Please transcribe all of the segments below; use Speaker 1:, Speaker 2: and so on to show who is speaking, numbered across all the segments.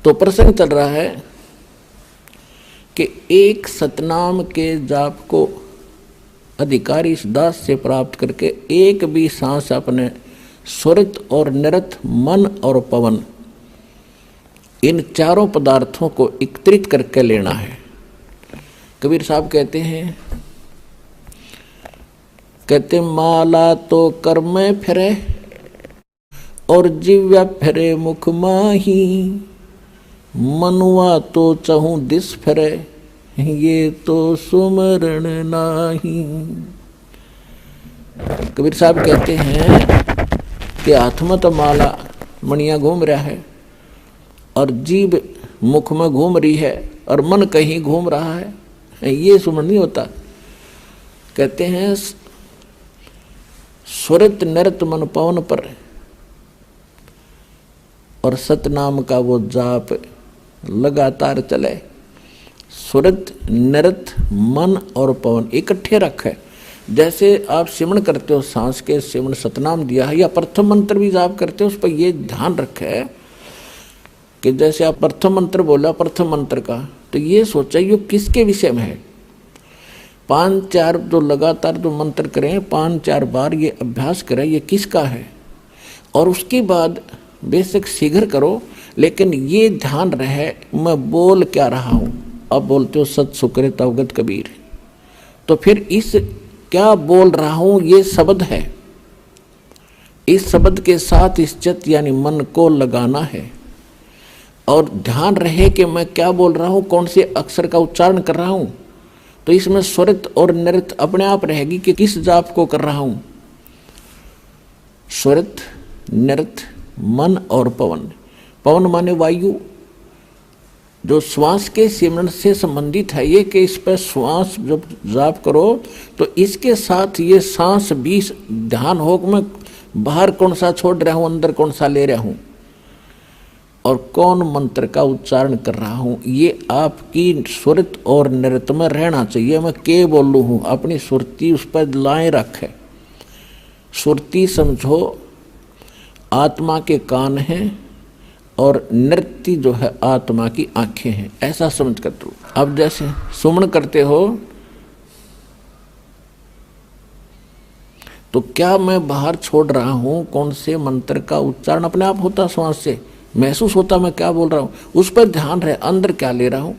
Speaker 1: तो प्रसंग चल रहा है कि एक सतनाम के जाप को अधिकारी इस दास से प्राप्त करके एक भी सांस अपने सुरत और निरत मन और पवन इन चारों पदार्थों को एकत्रित करके लेना है। कबीर साहब कहते माला तो कर में फिरे और जिव्या फिरे मुख माही, मनुआ तो चहूं दिस फिरे ये तो सुमरण नाही। कबीर साहब कहते हैं कि हाथ में तो माला मणिया घूम रहा है और जीभ मुख में घूम रही है और मन कहीं घूम रहा है, ये सुमरण नहीं होता। कहते हैं सुरत नृत मन पवन पर और सतनाम का वो जाप लगातार चले। सुरत नृत मन और पवन इकट्ठे रखे। जैसे आप सिमरण करते हो सांस के सिमरण सतनाम दिया है, या प्रथम मंत्र भी जाप करते हो उस पर ये ध्यान रखे कि जैसे आप प्रथम मंत्र बोला प्रथम मंत्र का, तो ये सोचा ये किसके विषय में है। 5-4 जो लगातार जो मंत्र करें 5-4 बार ये अभ्यास करें ये किसका है, और उसके बाद बेशक शीघ्र करो, लेकिन ये ध्यान रहे मैं बोल क्या रहा हूं। अब बोलते हो सत सुकृत अवगत कबीर, तो फिर इस क्या बोल रहा हूं ये शब्द है, इस शब्द के साथ इस चित्त यानी मन को लगाना है और ध्यान रहे कि मैं क्या बोल रहा हूं, कौन से अक्षर का उच्चारण कर रहा हूं। तो इसमें स्वरित और नृत अपने आप रहेगी कि किस जाप को कर रहा हूं। स्वरित नृत मन और पवन। पवन माने वायु, जो श्वास के सिमरण से संबंधित है ये, कि इस पर श्वास जब जाप करो तो इसके साथ ये सांस भी ध्यान हो कि मैं बाहर कौन सा छोड़ रहा हूं अंदर कौन सा ले रहा हूं और कौन मंत्र का उच्चारण कर रहा हूं। ये आपकी सुरत और नृत में रहना चाहिए। मैं के बोलू हूं, अपनी सुरती उस पर लाए रखे। सुरती समझो आत्मा के कान हैं और नृत्य जो है आत्मा की आंखें हैं, ऐसा समझ कर दो। अब जैसे सुमन करते हो तो क्या मैं बाहर छोड़ रहा हूं, कौन से मंत्र का उच्चारण अपने आप होता, श्वास से महसूस होता मैं क्या बोल रहा हूं, उस पर ध्यान रहे अंदर क्या ले रहा हूं।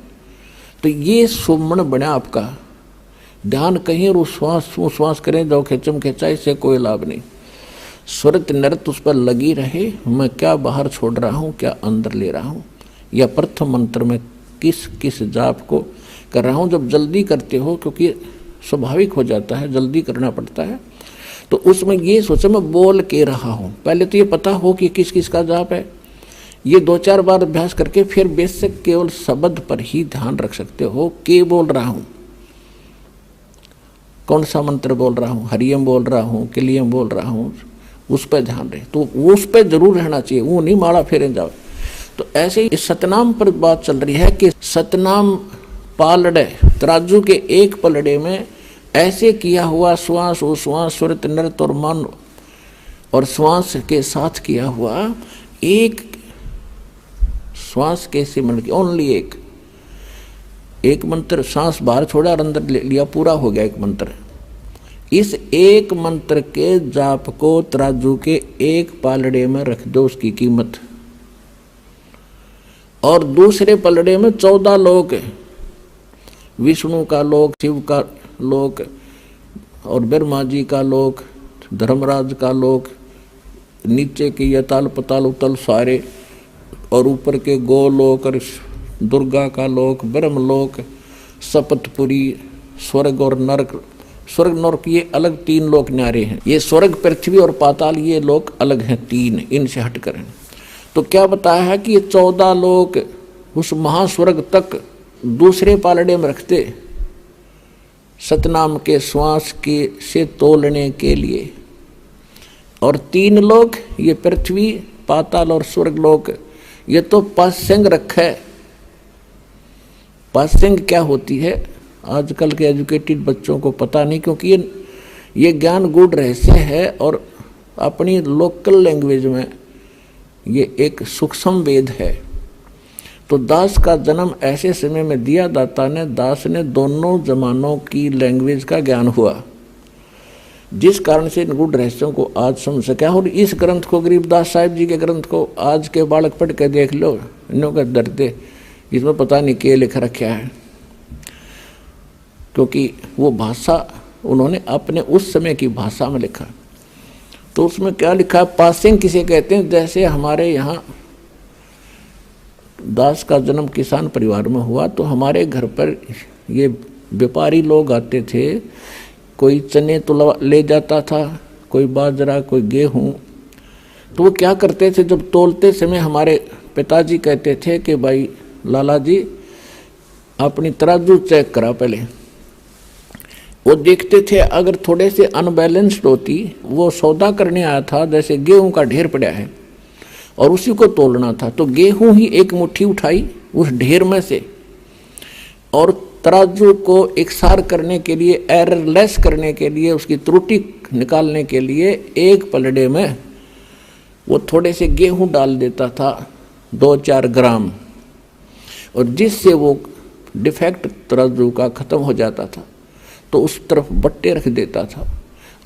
Speaker 1: तो ये सुमन बने आपका ध्यान कहीं और श्वास करें जाओ खेचम खेचा, इससे कोई लाभ नहीं। स्वरत नृत उस पर लगी रहे, मैं क्या बाहर छोड़ रहा हूं क्या अंदर ले रहा हूं, या प्रथम मंत्र में किस किस जाप को कर रहा हूं। जब जल्दी करते हो, क्योंकि स्वाभाविक हो जाता है जल्दी करना पड़ता है, तो उसमें ये सोचो मैं बोल के रहा हूं। पहले तो ये पता हो कि किस किस का जाप है, ये 2-4 बार अभ्यास करके फिर बेशक केवल शब्द पर ही ध्यान रख सकते हो। के बोल रहा हूं, कौन सा मंत्र बोल रहा हूं, हरियम बोल रहा हूं, किलियम बोल रहा हूं, उस पर ध्यान रहे। तो उस पर जरूर रहना चाहिए, वो नहीं माला फेरे जाओ। तो ऐसे ही इस सतनाम पर बात चल रही है कि सतनाम पालड़े तराजू के एक पलड़े में ऐसे किया हुआ श्वास उश्वास सुरत नृत और मन और श्वास के साथ किया हुआ एक श्वास के सिमरण की ओनली एक मंत्र सांस बाहर छोड़ा और अंदर ले लिया, पूरा हो गया एक मंत्र। इस एक मंत्र के जाप को तराजू के एक पालड़े में रख दो उसकी कीमत, और दूसरे पलड़े में 14 लोक, विष्णु का लोक, शिव का लोक और ब्रह्मा जी का लोक, धर्मराज का लोक, नीचे के यताल पताल उतल सारे, और ऊपर के गोलोक और दुर्गा का लोक, ब्रह्मलोक, सपतपुरी, स्वर्ग और नरक। स्वर्ग नरक ये अलग 3 लोक न्यारे हैं, ये स्वर्ग पृथ्वी और पाताल ये लोक अलग हैं 3, इनसे हटकर हैं। तो क्या बताया है कि ये 14 लोक उस महास्वर्ग तक दूसरे पालड़े में रखते सतनाम के श्वास के से तोलने के लिए, और 3 लोक ये पृथ्वी पाताल और स्वर्ग लोक ये तो पासंग रखे। पासंग क्या होती है आजकल के एजुकेटेड बच्चों को पता नहीं, क्योंकि ये ज्ञान गूढ़ रहस्य है और अपनी लोकल लैंग्वेज में ये एक सूक्ष्म वेद है। तो दास का जन्म ऐसे समय में दिया दाता ने, दास ने दोनों जमानों की लैंग्वेज का ज्ञान हुआ, जिस कारण से इन गूढ़ रहस्यों को आज समझ सका। और इस ग्रंथ को, गरीबदास साहिब जी के ग्रंथ को आज के बालक पढ़ के देख लो, इन्हों का डरते इसमें पता नहीं क्या लिख रखा है, क्योंकि वो भाषा उन्होंने अपने उस समय की भाषा में लिखा। तो उसमें क्या लिखा है, पासिंग किसे कहते हैं। जैसे हमारे यहाँ दास का जन्म किसान परिवार में हुआ, तो हमारे घर पर ये व्यापारी लोग आते थे, कोई चने तो ले जाता था, कोई बाजरा, कोई गेहूँ। तो वो क्या करते थे, जब तोलते समय हमारे पिताजी कहते थे कि भाई लाला जी अपनी तराजू चेक करा पहले। वो देखते थे अगर थोड़े से अनबैलेंस्ड होती, वो सौदा करने आया था, जैसे गेहूं का ढेर पड़ा है और उसी को तोलना था, तो गेहूं ही एक मुट्ठी उठाई उस ढेर में से, और तराजू को एकसार करने के लिए, एररलेस करने के लिए, उसकी त्रुटि निकालने के लिए एक पलड़े में वो थोड़े से गेहूं डाल देता था, 2-4 ग्राम, और जिससे वो डिफेक्ट तराजू का खत्म हो जाता था, तो उस तरफ बट्टे रख देता था।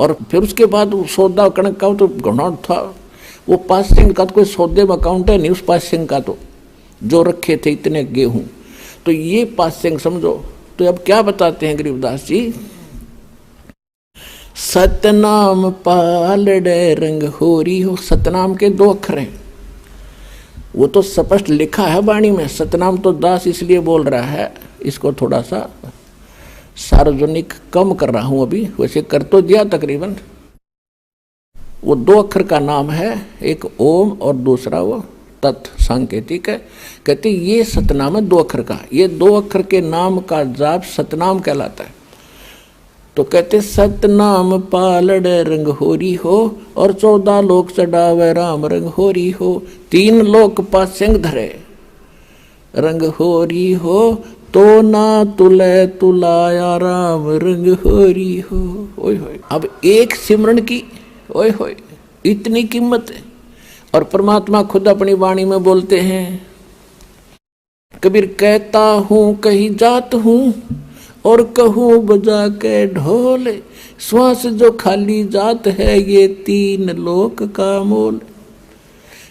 Speaker 1: और फिर उसके बाद वो सौदा कणक का तो घना था, वो पासिंग का तो कोई सौदे में अकाउंट है नहीं उस पासिंग का, तो जो रखे थे इतने गेहूं, तो ये पासिंग समझो। तो अब क्या बताते हैं गरीबदास जी, सतनाम पालड़े रंग होरी हो। सतनाम के 2 अक्षर हैं, वो तो स्पष्ट लिखा है वाणी में। सतनाम तो दास इसलिए बोल रहा है, इसको थोड़ा सा सार्वजनिक कम कर रहा हूं अभी, वैसे कर तो दिया तकरीबन। वो 2 अक्षर का नाम है, एक ओम और दूसरा वो तत् सांकेतिक है। कहते ये सतनाम है 2 अक्षर का, ये 2 अक्षर के नाम का जाप सतनाम कहलाता है। तो कहते सतनाम पालड़ रंग होरी हो, और 14 लोक चढ़ावे राम रंग होरी हो। 3 लोक पासिंग धरे रंग होरी हो, तो ना तुले तुलाया राम रंग होरी हो। ओए होए, अब एक सिमरन की ओए होए इतनी कीमत है। और परमात्मा खुद अपनी वाणी में बोलते हैं, कबीर कहता हूँ कहीं जात हूँ और कहूँ बजा के ढोल, श्वास जो खाली जात है ये 3 लोक का मोल।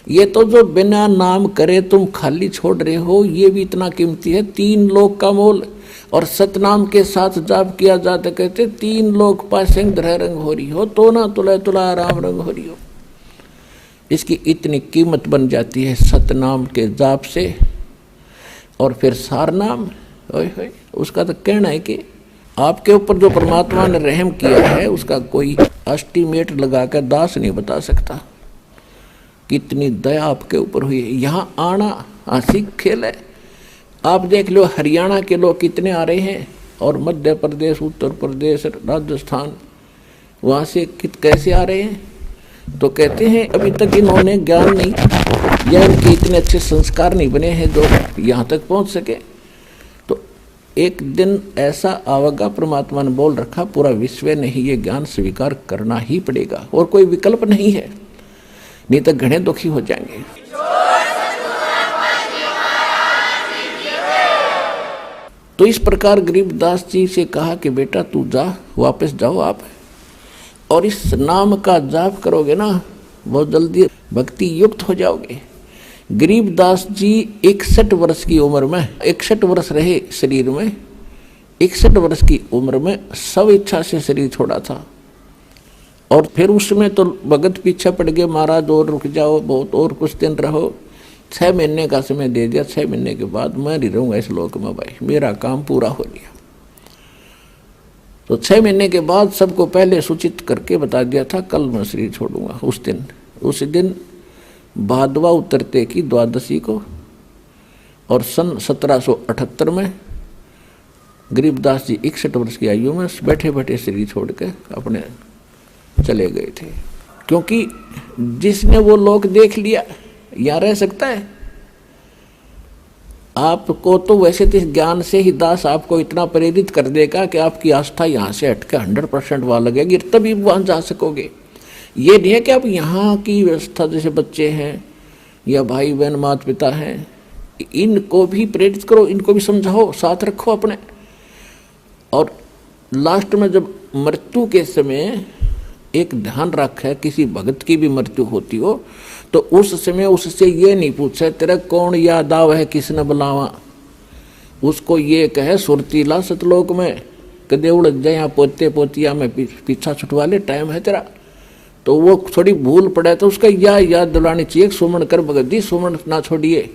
Speaker 1: ये तो जो बिना नाम करे तुम खाली छोड़ रहे हो, ये भी इतना कीमती है, 3 लोक का मोल। और सतनाम के साथ जाप किया जाता, कहते 3 लोक पासिंग धरे रंग हो रही हो, तो ना तुला तुला राम रंग हो रही हो। इसकी इतनी कीमत बन जाती है सतनाम के जाप से। और फिर सारनाम, ओए होए, उसका तो कहना है कि आपके ऊपर जो परमात्मा ने रहम किया है उसका कोई एस्टीमेट लगाकर दास नहीं बता सकता, कितनी दया आपके ऊपर हुई है। यहाँ आना हंसी खेल है। आप देख लो हरियाणा के लोग कितने आ रहे हैं, और मध्य प्रदेश, उत्तर प्रदेश, राजस्थान, वहाँ से कैसे आ रहे हैं। तो कहते हैं अभी तक इन्होंने ज्ञान नहीं, या इनके इतने अच्छे संस्कार नहीं बने हैं जो यहाँ तक पहुँच सके। तो एक दिन ऐसा आवेगा, परमात्मा ने बोल रखा, पूरा विश्व ने ही ये ज्ञान स्वीकार करना ही पड़ेगा, और कोई विकल्प नहीं है, नहीं तो घने दुखी हो जाएंगे। तो इस प्रकार गरीबदास जी से कहा कि बेटा तू जा, वापस जाओ आप, और इस नाम का जाप करोगे ना, बहुत जल्दी भक्ति युक्त हो जाओगे। गरीबदास जी 61 वर्ष की उम्र में, 61 वर्ष रहे शरीर में, 61 वर्ष की उम्र में सब इच्छा से शरीर छोड़ा था। और फिर उसमें तो भगत पीछे पड़ गए, महाराज और रुक जाओ, बहुत और कुछ दिन रहो। 6 महीने का समय दे दिया, 6 महीने के बाद मैं नहीं रहूँगा इस लोक में, भाई मेरा काम पूरा हो गया। तो 6 महीने के बाद सबको पहले सूचित करके बता दिया था, कल मैं शरीर छोड़ूंगा। उस दिन भादवा उतरते की द्वादशी को, और सन 1778 में गरीबदास जी 61 वर्ष की आयु में बैठे बैठे शरीर छोड़ के अपने चले गए थे। क्योंकि जिसने वो लोक देख लिया यहाँ रह सकता है। आपको तो वैसे तो इस ज्ञान से ही दास आपको इतना प्रेरित कर देगा कि आपकी आस्था यहाँ से हटके 100% वहाँ लगेगी, तभी वहाँ जा सकोगे। ये नहीं है कि आप यहाँ की व्यवस्था, जैसे बच्चे हैं या भाई बहन माता पिता हैं इनको भी प्रेरित करो, इनको भी समझाओ, साथ रखो अपने। और लास्ट में जब मृत्यु के समय एक ध्यान रखे, किसी भगत की भी मृत्यु होती हो तो उस समय उससे ये नहीं पूछे तेरा कौन याद आव है, किसने बुलावा। उसको ये कहे सुरतीला सतलोक में कदे उड़ जाए, पोते पोतिया में पीछा छुटवा ले, टाइम है तेरा। तो वो थोड़ी भूल पड़े तो उसका याद दिलानी चाहिए, सुमन कर भगत जी, सुमन ना छोड़िए।